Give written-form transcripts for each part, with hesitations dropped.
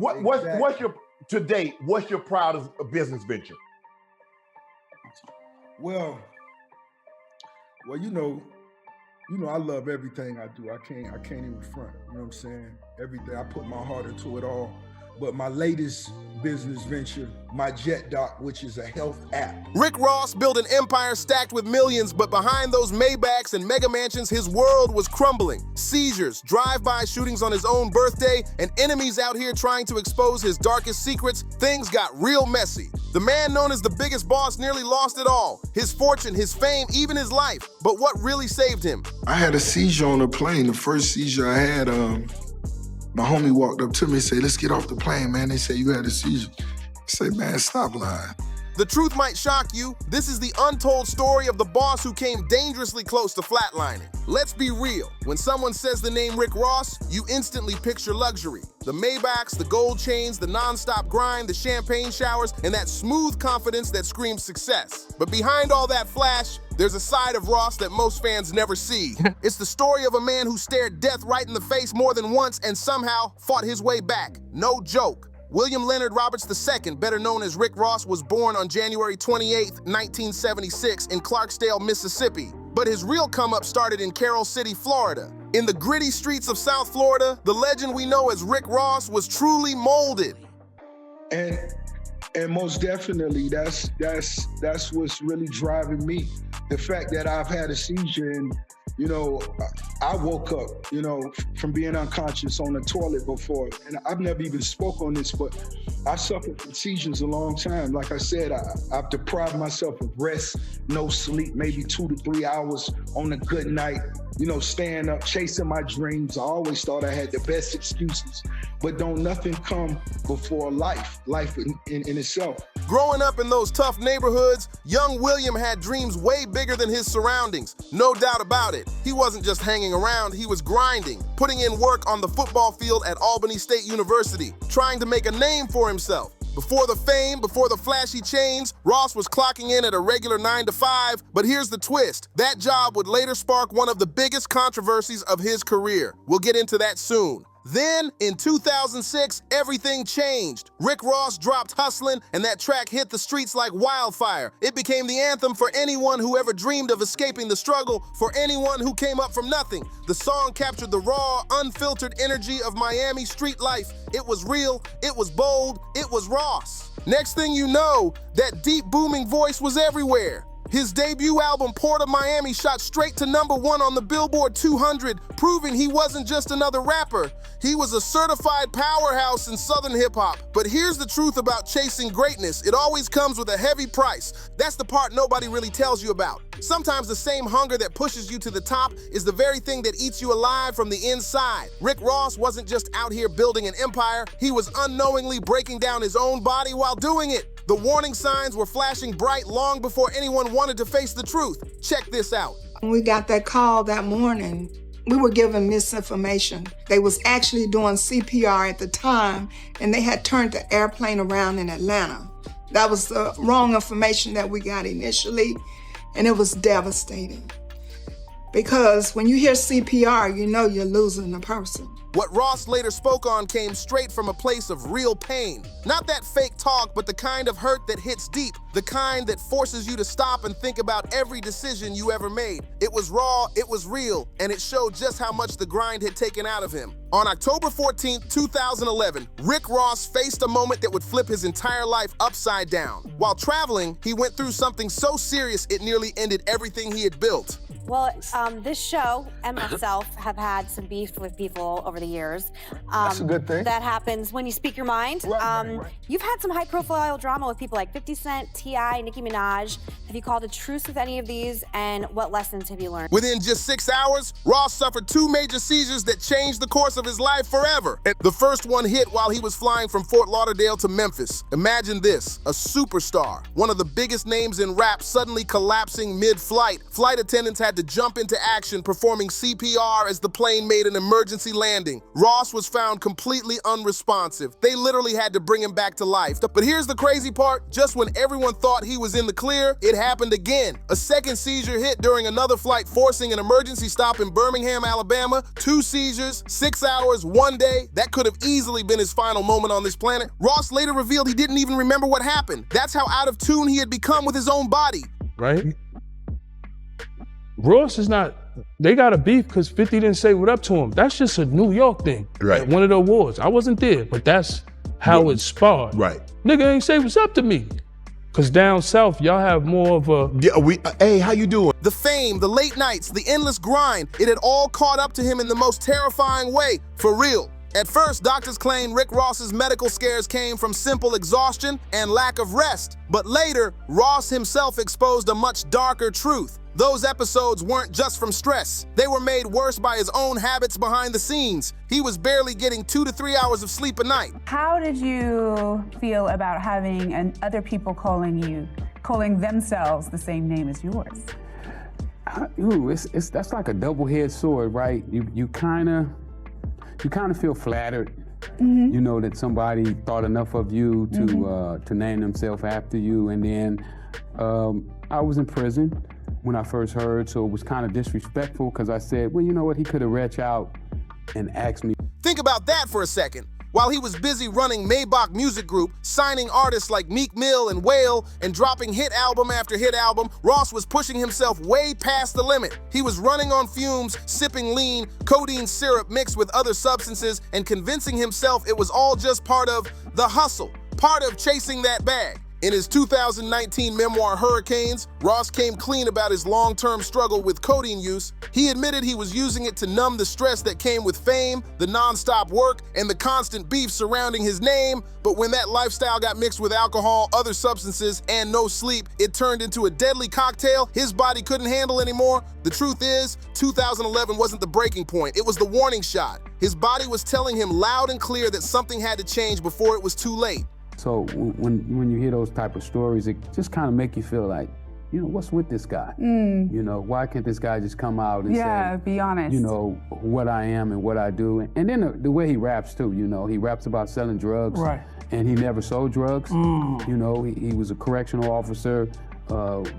What's your to date? What's your proudest business venture? Well, I love everything I do. I can't even front. You know what I'm saying? Everything. I put my heart into it all. But my latest business venture, my Jet Doc, which is a health app. Rick Ross built an empire stacked with millions, but behind those Maybachs and mega mansions, his world was crumbling. Seizures, drive-by shootings on his own birthday, and enemies out here trying to expose his darkest secrets. Things got real messy. The man known as the biggest boss nearly lost it all. His fortune, his fame, even his life. But what really saved him? I had a seizure on a plane. The first seizure I had, my homie walked up to me and said, "Let's get off the plane, man." They say you had a seizure. I said, "Man, stop lying." The truth might shock you. This is the untold story of the boss who came dangerously close to flatlining. Let's be real. When someone says the name Rick Ross, you instantly picture luxury. The Maybachs, the gold chains, the non-stop grind, the champagne showers, and that smooth confidence that screams success. But behind all that flash, there's a side of Ross that most fans never see. It's the story of a man who stared death right in the face more than once and somehow fought his way back. No joke. William Leonard Roberts II, better known as Rick Ross, was born on January 28, 1976 in Clarksdale, Mississippi. But his real come-up started in Carroll City, Florida. In the gritty streets of South Florida, the legend we know as Rick Ross was truly molded. And most definitely, that's what's really driving me. The fact that I've had a seizure and, I woke up, from being unconscious on the toilet before. And I've never even spoke on this, but I suffered from seizures a long time. Like I said, I've deprived myself of rest, no sleep, maybe 2 to 3 hours on a good night, staying up, chasing my dreams. I always thought I had the best excuses, but don't nothing come before life in itself. Growing up in those tough neighborhoods, young William had dreams way bigger than his surroundings. No doubt about it. He wasn't just hanging around, he was grinding, putting in work on the football field at Albany State University, trying to make a name for himself. Before the fame, before the flashy chains, Ross was clocking in at a regular 9 to 5, but here's the twist. That job would later spark one of the biggest controversies of his career. We'll get into that soon. Then, in 2006, everything changed. Rick Ross dropped Hustlin', and that track hit the streets like wildfire. It became the anthem for anyone who ever dreamed of escaping the struggle, for anyone who came up from nothing. The song captured the raw, unfiltered energy of Miami street life. It was real, it was bold, it was Ross. Next thing you know, that deep, booming voice was everywhere. His debut album, Port of Miami, shot straight to #1 on the Billboard 200, proving he wasn't just another rapper. He was a certified powerhouse in Southern hip-hop. But here's the truth about chasing greatness. It always comes with a heavy price. That's the part nobody really tells you about. Sometimes the same hunger that pushes you to the top is the very thing that eats you alive from the inside. Rick Ross wasn't just out here building an empire. He was unknowingly breaking down his own body while doing it. The warning signs were flashing bright long before anyone wanted to face the truth. Check this out. When we got that call that morning, we were given misinformation. They was actually doing CPR at the time, and they had turned the airplane around in Atlanta. That was the wrong information that we got initially, and it was devastating. Because when you hear CPR, you know you're losing a person. What Ross later spoke on came straight from a place of real pain. Not that fake talk, but the kind of hurt that hits deep, the kind that forces you to stop and think about every decision you ever made. It was raw, it was real, and it showed just how much the grind had taken out of him. On October 14, 2011, Rick Ross faced a moment that would flip his entire life upside down. While traveling, he went through something so serious it nearly ended everything he had built. Well, this show and myself have had some beef with people over the years. That's a good thing. That happens when you speak your mind. Right. You've had some high-profile drama with people like 50 Cent, T.I., Nicki Minaj. Have you called a truce with any of these, and what lessons have you learned? Within just 6 hours, Ross suffered 2 major seizures that changed the course of his life forever. And the first one hit while he was flying from Fort Lauderdale to Memphis. Imagine this, a superstar, one of the biggest names in rap, suddenly collapsing mid-flight. Flight attendants had to jump into action, performing CPR as the plane made an emergency landing. breathing. Ross was found completely unresponsive. They literally had to bring him back to life. But here's the crazy part. Just when everyone thought he was in the clear, it happened again. A second seizure hit during another flight, forcing an emergency stop in Birmingham, Alabama. 2 seizures, 6 hours, 1 day. That could have easily been his final moment on this planet. Ross later revealed he didn't even remember what happened. That's how out of tune he had become with his own body. Right? Ross is not, they got a beef because 50 didn't say what up to him. That's just a New York thing. Right. At one of the awards. I wasn't there, but that's how it sparred. Right. Nigga ain't say what's up to me. Cause down south, y'all have more of a... Yeah, hey, how you doing? The fame, the late nights, the endless grind, it had all caught up to him in the most terrifying way, for real. At first, doctors claimed Rick Ross's medical scares came from simple exhaustion and lack of rest. But later, Ross himself exposed a much darker truth. Those episodes weren't just from stress. They were made worse by his own habits behind the scenes. He was barely getting 2 to 3 hours of sleep a night. How did you feel about having other people calling themselves the same name as yours? That's like a double-edged sword, right? You kind of feel flattered, you know, that somebody thought enough of you to name themselves after you. And then I was in prison when I first heard, so it was kind of disrespectful because I said, well, you know what, he could have reached out and asked me. Think about that for a second. While he was busy running Maybach Music Group, signing artists like Meek Mill and Whale, and dropping hit album after hit album, Ross was pushing himself way past the limit. He was running on fumes, sipping lean, codeine syrup mixed with other substances, and convincing himself it was all just part of the hustle, part of chasing that bag. In his 2019 memoir, Hurricanes, Ross came clean about his long-term struggle with codeine use. He admitted he was using it to numb the stress that came with fame, the non-stop work, and the constant beef surrounding his name. But when that lifestyle got mixed with alcohol, other substances, and no sleep, it turned into a deadly cocktail his body couldn't handle anymore. The truth is, 2011 wasn't the breaking point, it was the warning shot. His body was telling him loud and clear that something had to change before it was too late. So when you hear those type of stories, it just kind of make you feel like, you know, what's with this guy? You know, why can't this guy just come out and say, be honest. you know, what I am and what I do? And then the way he raps too, you know, he raps about selling drugs. Right. And he never sold drugs. You know, he was a correctional officer,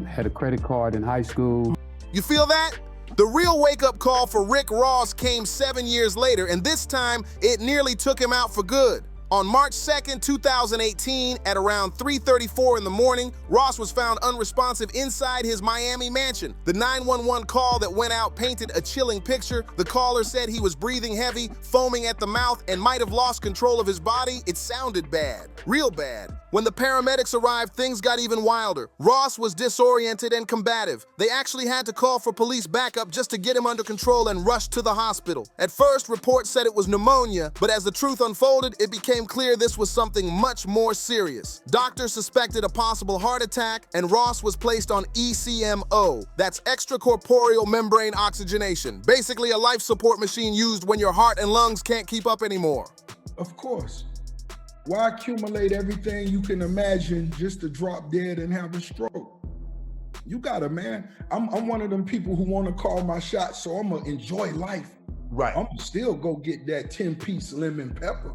had a credit card in high school. You feel that? The real wake-up call for Rick Ross came 7 years later, and this time, it nearly took him out for good. On March 2nd, 2018, at around 3:34 in the morning, Ross was found unresponsive inside his Miami mansion. The 911 call that went out painted a chilling picture. The caller said he was breathing heavy, foaming at the mouth, and might have lost control of his body. It sounded bad, real bad. When the paramedics arrived, things got even wilder. Ross was disoriented and combative. They actually had to call for police backup just to get him under control and rush to the hospital. At first, reports said it was pneumonia, but as the truth unfolded, it became clear this was something much more serious. Doctors suspected a possible heart attack, and Ross was placed on ECMO. That's extracorporeal membrane oxygenation, basically a life support machine used when your heart and lungs can't keep up anymore. Of course. Why accumulate everything you can imagine just to drop dead and have a stroke? You got it, man. I'm one of them people who want to call my shot, so I'm going to enjoy life. Right. I'm still go get that 10-piece lemon pepper.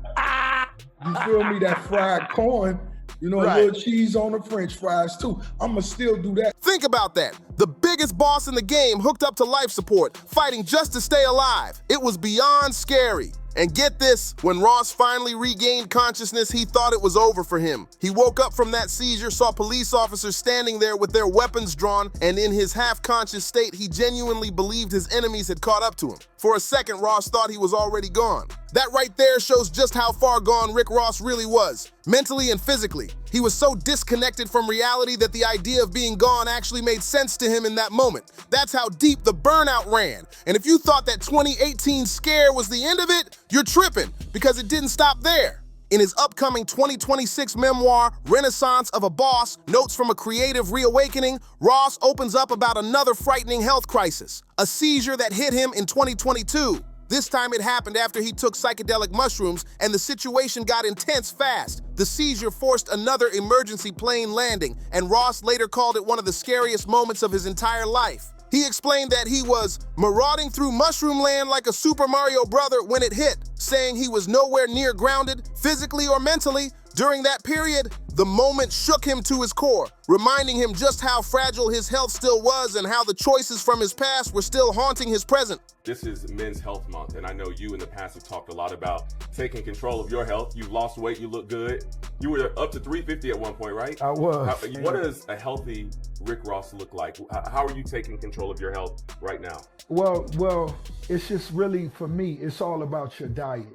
You feel me? That fried corn, you know, a little cheese on the French fries too. I'm going to still do that. Think about that. The biggest boss in the game hooked up to life support, fighting just to stay alive. It was beyond scary. And get this, when Ross finally regained consciousness, he thought it was over for him. He woke up from that seizure, saw police officers standing there with their weapons drawn, and in his half-conscious state, he genuinely believed his enemies had caught up to him. For a second, Ross thought he was already gone. That right there shows just how far gone Rick Ross really was, mentally and physically. He was so disconnected from reality that the idea of being gone actually made sense to him in that moment. That's how deep the burnout ran. And if you thought that 2018 scare was the end of it, you're tripping, because it didn't stop there. In his upcoming 2026 memoir, Renaissance of a Boss, Notes from a Creative Reawakening, Ross opens up about another frightening health crisis, a seizure that hit him in 2022. This time it happened after he took psychedelic mushrooms, and the situation got intense fast. The seizure forced another emergency plane landing, and Ross later called it one of the scariest moments of his entire life. He explained that he was marauding through mushroom land like a Super Mario brother when it hit, saying he was nowhere near grounded, physically or mentally. During that period, the moment shook him to his core, reminding him just how fragile his health still was and how the choices from his past were still haunting his present. This is Men's Health Month, and I know you in the past have talked a lot about taking control of your health. You've lost weight, you look good. You were up to 350 at one point, right? I was. What does a healthy Rick Ross look like? How are you taking control of your health right now? Well, it's just really, for me, it's all about your diet.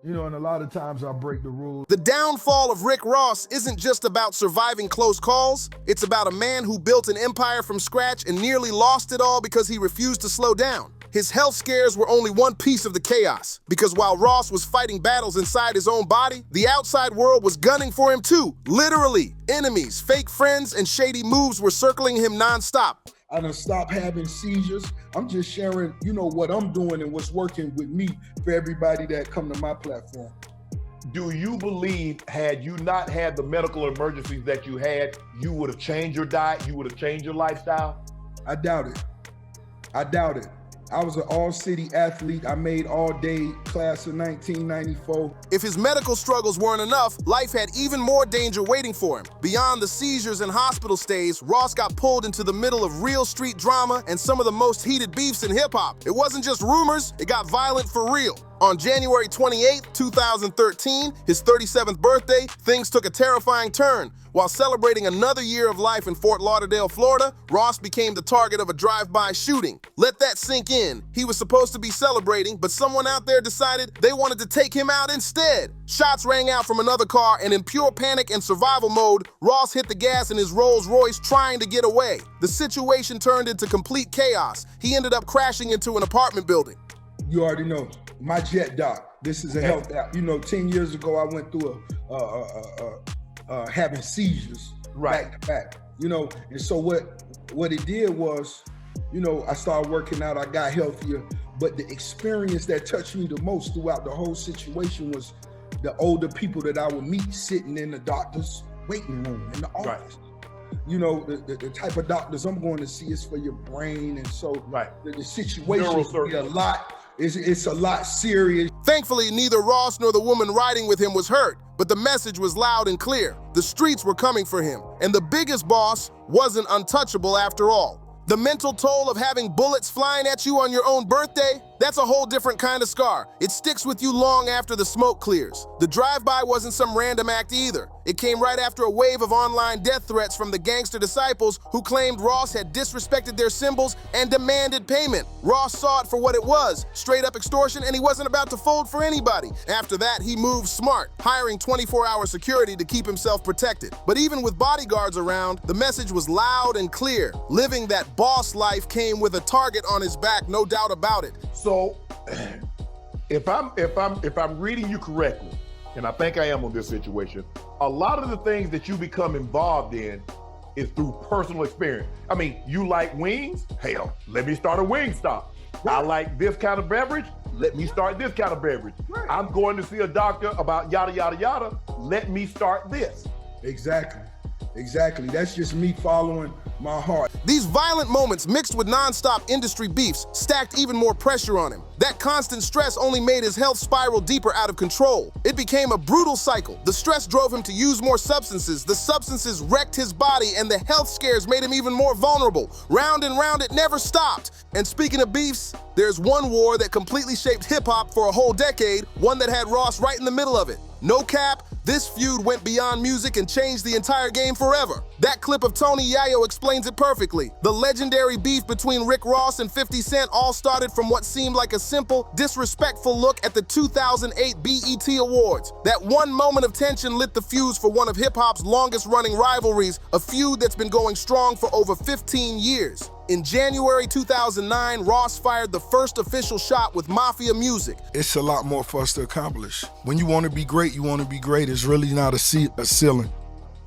You know, and a lot of times I break the rules. The downfall of Rick Ross isn't just about surviving close calls. It's about a man who built an empire from scratch and nearly lost it all because he refused to slow down. His health scares were only one piece of the chaos, because while Ross was fighting battles inside his own body, the outside world was gunning for him too. Literally, enemies, fake friends, and shady moves were circling him nonstop. I done stopped having seizures. I'm just sharing, you know, what I'm doing and what's working with me for everybody that come to my platform. Do you believe, had you not had the medical emergencies that you had, you would have changed your diet, you would have changed your lifestyle? I doubt it. I doubt it. I was an all-city athlete. I made all-day class of 1994. If his medical struggles weren't enough, life had even more danger waiting for him. Beyond the seizures and hospital stays, Ross got pulled into the middle of real street drama and some of the most heated beefs in hip-hop. It wasn't just rumors, it got violent for real. On January 28, 2013, his 37th birthday, things took a terrifying turn. While celebrating another year of life in Fort Lauderdale, Florida, Ross became the target of a drive-by shooting. Let that sink in. He was supposed to be celebrating, but someone out there decided they wanted to take him out instead. Shots rang out from another car, and in pure panic and survival mode, Ross hit the gas in his Rolls Royce trying to get away. The situation turned into complete chaos. He ended up crashing into an apartment building. You already know, my Jet Doc. This is a health app. You know, 10 years ago, I went through having seizures back to back. You know, and so what it did was, you know, I started working out, I got healthier, but the experience that touched me the most throughout the whole situation was the older people that I would meet sitting in the doctor's waiting room in the office. You know, the type of doctors I'm going to see is for your brain, and so the situation is a lot. It's a lot serious. Thankfully, neither Ross nor the woman riding with him was hurt, but the message was loud and clear. The streets were coming for him, and the biggest boss wasn't untouchable after all. The mental toll of having bullets flying at you on your own birthday, that's a whole different kind of scar. It sticks with you long after the smoke clears. The drive-by wasn't some random act either. It came right after a wave of online death threats from the gangster disciples who claimed Ross had disrespected their symbols and demanded payment. Ross saw it for what it was, straight up extortion, and he wasn't about to fold for anybody. After that, he moved smart, hiring 24-hour security to keep himself protected. But even with bodyguards around, the message was loud and clear. Living that boss life came with a target on his back, no doubt about it. So, if I'm reading you correctly, and I think I am on this situation, a lot of the things that you become involved in is through personal experience. I mean, you like wings? Hell, let me start a wing stop. I like this kind of beverage? Let me start this kind of beverage. I'm going to see a doctor about yada, yada, yada. Let me start this. Exactly. That's just me following my heart. These violent moments mixed with non-stop industry beefs stacked even more pressure on him. That constant stress only made his health spiral deeper out of control. It became a brutal cycle. The stress drove him to use more substances. The substances wrecked his body, and the health scares made him even more vulnerable. Round and round, it never stopped. And speaking of beefs, there's one war that completely shaped hip-hop for a whole decade, one that had Ross right in the middle of it. No cap, this feud went beyond music and changed the entire game forever. That clip of Tony Yayo explains it perfectly. The legendary beef between Rick Ross and 50 Cent all started from what seemed like a simple, disrespectful look at the 2008 BET Awards. That one moment of tension lit the fuse for one of hip-hop's longest-running rivalries, a feud that's been going strong for over 15 years. In January 2009, Ross fired the first official shot with Mafia music. It's a lot more for us to accomplish. When you want to be great, you want to be great. It's really not a ceiling.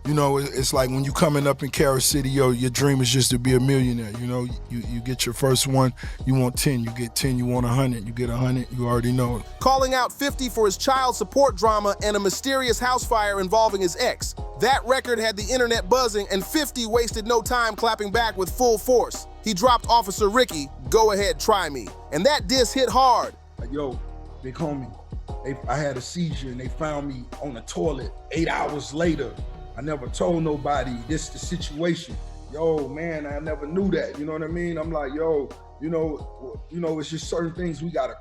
You know, it's like when you coming up in Carol City, your dream is just to be a millionaire. You know, you get your first one, you want 10, you get 10, you want 100, you get 100, you already know it. Calling out 50 for his child support drama and a mysterious house fire involving his ex. That record had the internet buzzing, and 50 wasted no time clapping back with full force. He dropped Officer Ricky, "Go ahead, try me." And that diss hit hard. Like, yo, big homie, I had a seizure and they found me on the toilet 8 hours later. I never told nobody this the situation. Yo, man, I never knew that. You know what I mean? I'm like, yo, you know, it's just certain things we gotta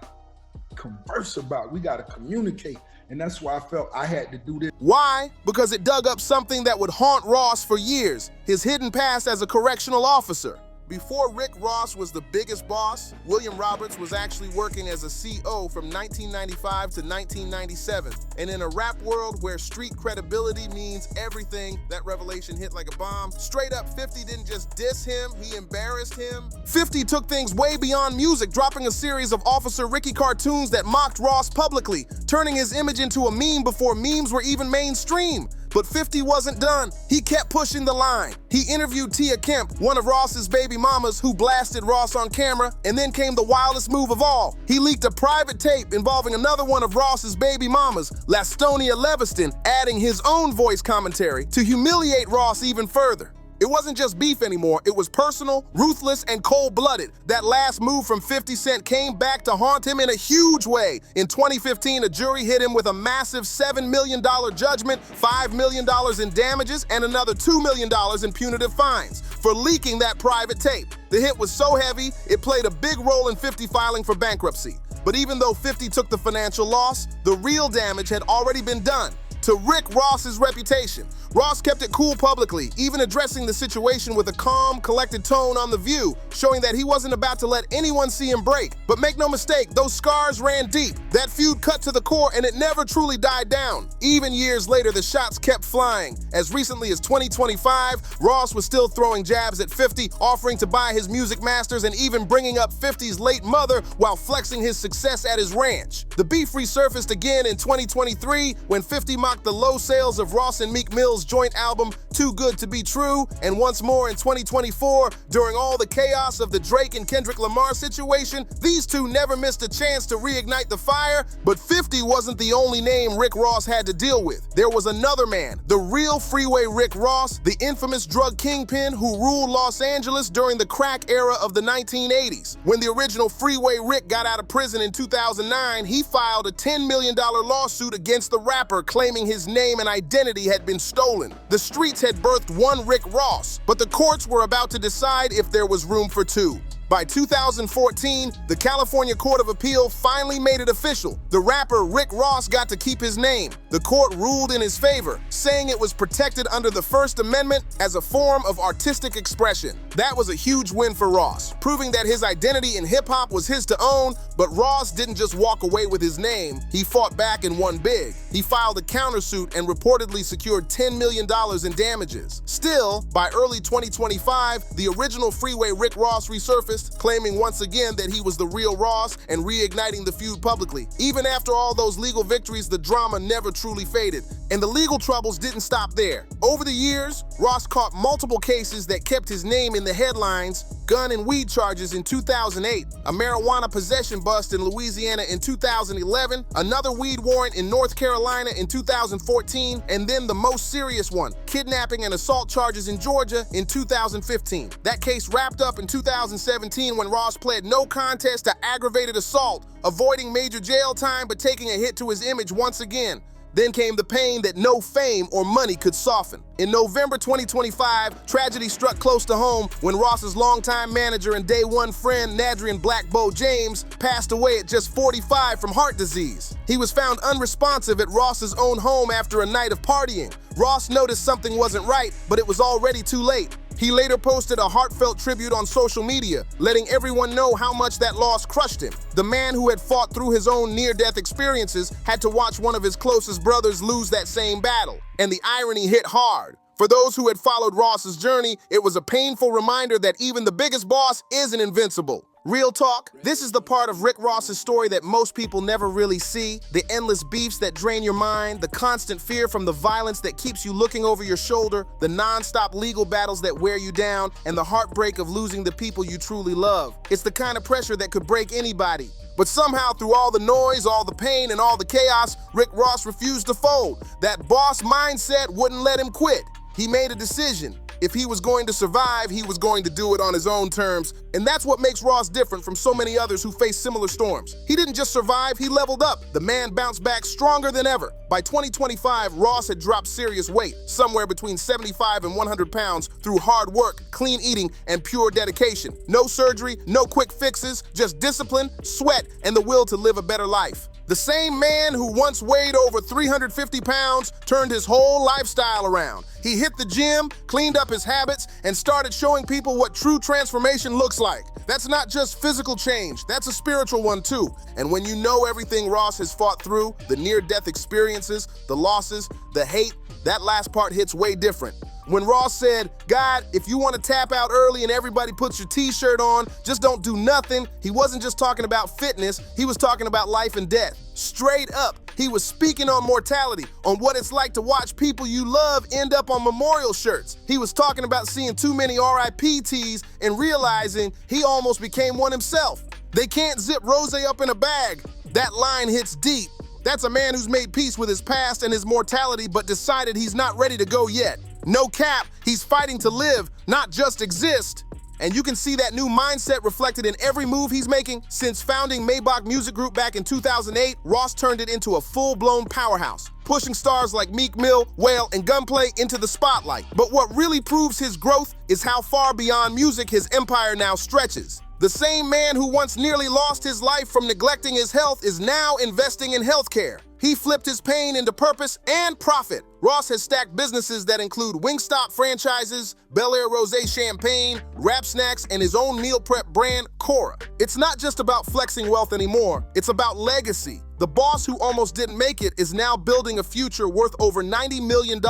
converse about. We gotta communicate. And that's why I felt I had to do this. Why? Because it dug up something that would haunt Ross for years, his hidden past as a correctional officer. Before Rick Ross was the biggest boss, William Roberts was actually working as a CO from 1995 to 1997. And in a rap world where street credibility means everything, that revelation hit like a bomb. Straight up, 50 didn't just diss him, he embarrassed him. 50 took things way beyond music, dropping a series of Officer Ricky cartoons that mocked Ross publicly, turning his image into a meme before memes were even mainstream. But 50 wasn't done. He kept pushing the line. He interviewed Tia Kemp, one of Ross's baby mamas, who blasted Ross on camera, and then came the wildest move of all. He leaked a private tape involving another one of Ross's baby mamas, Lastonia Leviston, adding his own voice commentary to humiliate Ross even further. It wasn't just beef anymore, it was personal, ruthless, and cold-blooded. That last move from 50 Cent came back to haunt him in a huge way. In 2015, a jury hit him with a massive $7 million judgment, $5 million in damages, and another $2 million in punitive fines for leaking that private tape. The hit was so heavy, it played a big role in 50 filing for bankruptcy. But even though 50 took the financial loss, the real damage had already been done to Rick Ross's reputation. Ross kept it cool publicly, even addressing the situation with a calm, collected tone on The View, showing that he wasn't about to let anyone see him break. But make no mistake, those scars ran deep. That feud cut to the core, and it never truly died down. Even years later, the shots kept flying. As recently as 2025, Ross was still throwing jabs at 50, offering to buy his music masters, and even bringing up 50's late mother while flexing his success at his ranch. The beef resurfaced again in 2023 when 50 mocked the low sales of Ross and Meek Mill's joint album, Too Good to Be True, and once more in 2024, during all the chaos of the Drake and Kendrick Lamar situation, these two never missed a chance to reignite the fire. But 50 wasn't the only name Rick Ross had to deal with. There was another man, the real Freeway Rick Ross, the infamous drug kingpin who ruled Los Angeles during the crack era of the 1980s. When the original Freeway Rick got out of prison in 2009, he filed a $10 million lawsuit against the rapper, claiming his name and identity had been stolen. The streets had birthed one Rick Ross, but the courts were about to decide if there was room for two. By 2014, the California Court of Appeal finally made it official. The rapper Rick Ross got to keep his name. The court ruled in his favor, saying it was protected under the First Amendment as a form of artistic expression. That was a huge win for Ross, proving that his identity in hip-hop was his to own. But Ross didn't just walk away with his name, he fought back and won big. He filed a countersuit and reportedly secured $10 million in damages. Still, by early 2025, the original Freeway Rick Ross resurfaced, claiming once again that he was the real Ross and reigniting the feud publicly. Even after all those legal victories, the drama never truly faded. And the legal troubles didn't stop there. Over the years, Ross caught multiple cases that kept his name in the headlines: gun and weed charges in 2008, a marijuana possession bust in Louisiana in 2011, another weed warrant in North Carolina in 2014, and then the most serious one, kidnapping and assault charges in Georgia in 2015. That case wrapped up in 2017 when Ross pled no contest to aggravated assault, avoiding major jail time but taking a hit to his image once again. Then came the pain that no fame or money could soften. In November 2025, tragedy struck close to home when Ross's longtime manager and day one friend, Nadrian Black Bo James, passed away at just 45 from heart disease. He was found unresponsive at Ross's own home after a night of partying. Ross noticed something wasn't right, but it was already too late. He later posted a heartfelt tribute on social media, letting everyone know how much that loss crushed him. The man who had fought through his own near-death experiences had to watch one of his closest brothers lose that same battle. And the irony hit hard. For those who had followed Ross's journey, it was a painful reminder that even the biggest boss isn't invincible. Real talk, this is the part of Rick Ross's story that most people never really see. The endless beefs that drain your mind, the constant fear from the violence that keeps you looking over your shoulder, the non-stop legal battles that wear you down, and the heartbreak of losing the people you truly love. It's the kind of pressure that could break anybody. But somehow, through all the noise, all the pain, and all the chaos, Rick Ross refused to fold. That boss mindset wouldn't let him quit. He made a decision. If he was going to survive, he was going to do it on his own terms. And that's what makes Ross different from so many others who face similar storms. He didn't just survive, he leveled up. The man bounced back stronger than ever. By 2025, Ross had dropped serious weight, somewhere between 75 and 100 pounds, through hard work, clean eating, and pure dedication. No surgery, no quick fixes, just discipline, sweat, and the will to live a better life. The same man who once weighed over 350 pounds turned his whole lifestyle around. He hit the gym, cleaned up his habits, and started showing people what true transformation looks like. That's not just physical change, that's a spiritual one too. And when you know everything Ross has fought through, the near-death experiences, the losses, the hate, that last part hits way different. When Ross said, God, if you want to tap out early and everybody puts your t-shirt on, just don't do nothing, he wasn't just talking about fitness, he was talking about life and death. Straight up, he was speaking on mortality, on what it's like to watch people you love end up on memorial shirts. He was talking about seeing too many RIP tees and realizing he almost became one himself. They can't zip rosé up in a bag. That line hits deep. That's a man who's made peace with his past and his mortality, but decided he's not ready to go yet. No cap, he's fighting to live, not just exist. And you can see that new mindset reflected in every move he's making. Since founding Maybach Music Group back in 2008, Ross turned it into a full-blown powerhouse, pushing stars like Meek Mill, Whale, and Gunplay into the spotlight. But what really proves his growth is how far beyond music his empire now stretches. The same man who once nearly lost his life from neglecting his health is now investing in healthcare. He flipped his pain into purpose and profit. Ross has stacked businesses that include Wingstop franchises, Bel Air Rosé Champagne, Rap Snacks, and his own meal prep brand, Cora. It's not just about flexing wealth anymore, it's about legacy. The boss who almost didn't make it is now building a future worth over $90 million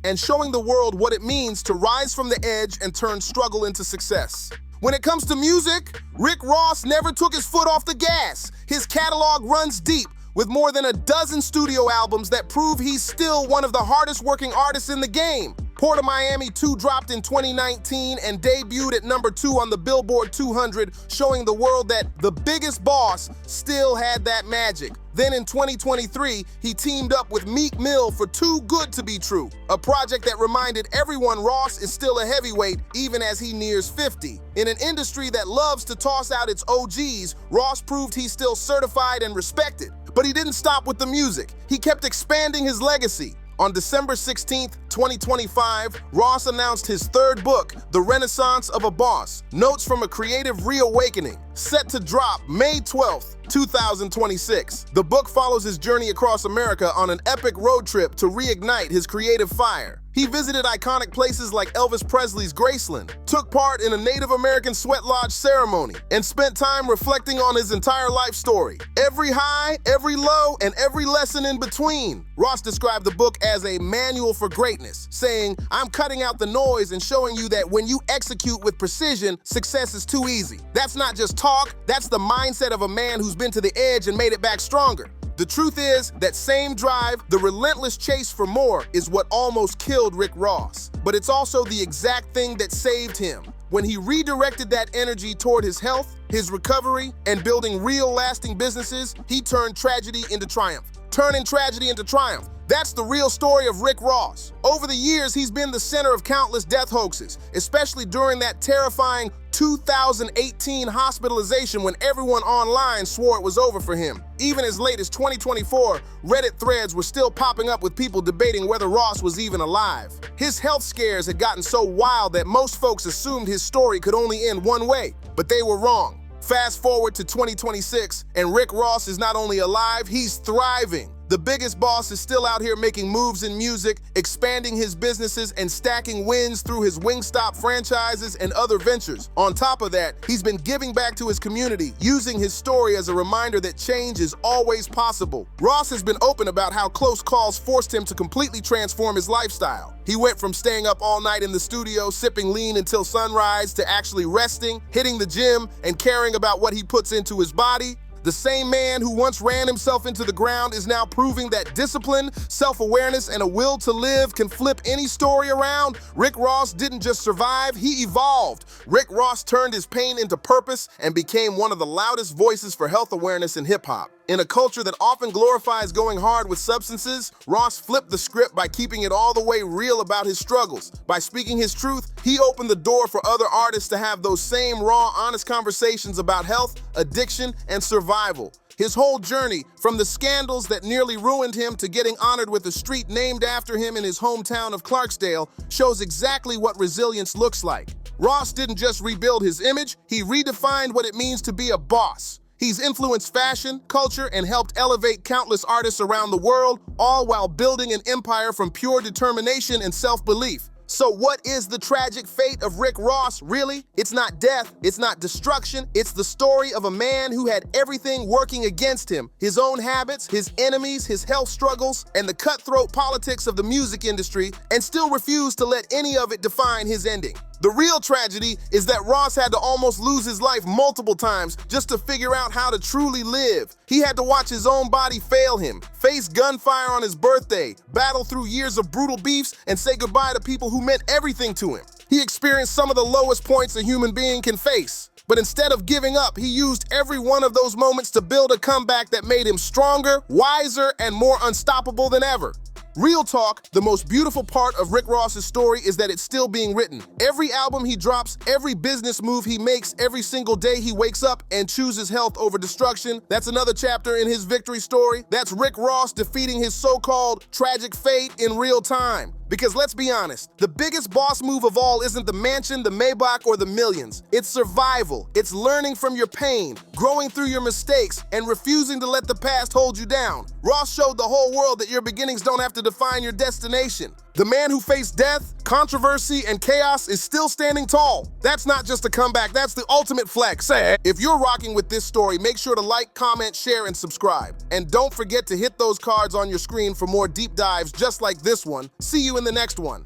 and showing the world what it means to rise from the edge and turn struggle into success. When it comes to music, Rick Ross never took his foot off the gas. His catalog runs deep, with more than a dozen studio albums that prove he's still one of the hardest working artists in the game. Port of Miami 2 dropped in 2019 and debuted at number 2 on the Billboard 200, showing the world that the biggest boss still had that magic. Then in 2023, he teamed up with Meek Mill for Too Good to Be True, a project that reminded everyone Ross is still a heavyweight even as he nears 50. In an industry that loves to toss out its OGs, Ross proved he's still certified and respected. But he didn't stop with the music. He kept expanding his legacy. On December 16th, 2025, Ross announced his third book, The Renaissance of a Boss, Notes from a Creative Reawakening, set to drop May 12th, 2026. The book follows his journey across America on an epic road trip to reignite his creative fire. He visited iconic places like Elvis Presley's Graceland, took part in a Native American sweat lodge ceremony, and spent time reflecting on his entire life story. Every high, every low, and every lesson in between. Ross described the book as a manual for greatness, saying, "I'm cutting out the noise and showing you that when you execute with precision, success is too easy. That's not just talk, that's the mindset of a man who's been to the edge and made it back stronger." The truth is, that same drive, the relentless chase for more, is what almost killed Rick Ross. But it's also the exact thing that saved him. When he redirected that energy toward his health, his recovery, and building real lasting businesses, he turned tragedy into triumph. Turning tragedy into triumph. That's the real story of Rick Ross. Over the years, he's been the center of countless death hoaxes, especially during that terrifying 2018 hospitalization when everyone online swore it was over for him. Even as late as 2024, Reddit threads were still popping up with people debating whether Ross was even alive. His health scares had gotten so wild that most folks assumed his story could only end one way, but they were wrong. Fast forward to 2026, and Rick Ross is not only alive, he's thriving. The biggest boss is still out here making moves in music, expanding his businesses, and stacking wins through his Wingstop franchises and other ventures. On top of that, he's been giving back to his community, using his story as a reminder that change is always possible. Ross has been open about how close calls forced him to completely transform his lifestyle. He went from staying up all night in the studio, sipping lean until sunrise, to actually resting, hitting the gym, and caring about what he puts into his body. The same man who once ran himself into the ground is now proving that discipline, self-awareness, and a will to live can flip any story around. Rick Ross didn't just survive, he evolved. Rick Ross turned his pain into purpose and became one of the loudest voices for health awareness in hip-hop. In a culture that often glorifies going hard with substances, Ross flipped the script by keeping it all the way real about his struggles. By speaking his truth, he opened the door for other artists to have those same raw, honest conversations about health, addiction, and survival. His whole journey, from the scandals that nearly ruined him to getting honored with a street named after him in his hometown of Clarksdale, shows exactly what resilience looks like. Ross didn't just rebuild his image, he redefined what it means to be a boss. He's influenced fashion, culture, and helped elevate countless artists around the world, all while building an empire from pure determination and self-belief. So what is the tragic fate of Rick Ross, really? It's not death, it's not destruction, it's the story of a man who had everything working against him. His own habits, his enemies, his health struggles, and the cutthroat politics of the music industry, and still refused to let any of it define his ending. The real tragedy is that Ross had to almost lose his life multiple times just to figure out how to truly live. He had to watch his own body fail him, face gunfire on his birthday, battle through years of brutal beefs, and say goodbye to people who meant everything to him. He experienced some of the lowest points a human being can face. But instead of giving up, he used every one of those moments to build a comeback that made him stronger, wiser, and more unstoppable than ever. Real talk, the most beautiful part of Rick Ross's story is that it's still being written. Every album he drops, every business move he makes, every single day he wakes up and chooses health over destruction, that's another chapter in his victory story. That's Rick Ross defeating his so-called tragic fate in real time. Because let's be honest, the biggest boss move of all isn't the mansion, the Maybach, or the millions. It's survival. It's learning from your pain, growing through your mistakes, and refusing to let the past hold you down. Ross showed the whole world that your beginnings don't have to define your destination. The man who faced death, controversy, and chaos is still standing tall. That's not just a comeback, that's the ultimate flex. If you're rocking with this story, make sure to like, comment, share, and subscribe. And don't forget to hit those cards on your screen for more deep dives just like this one. See you in the next one.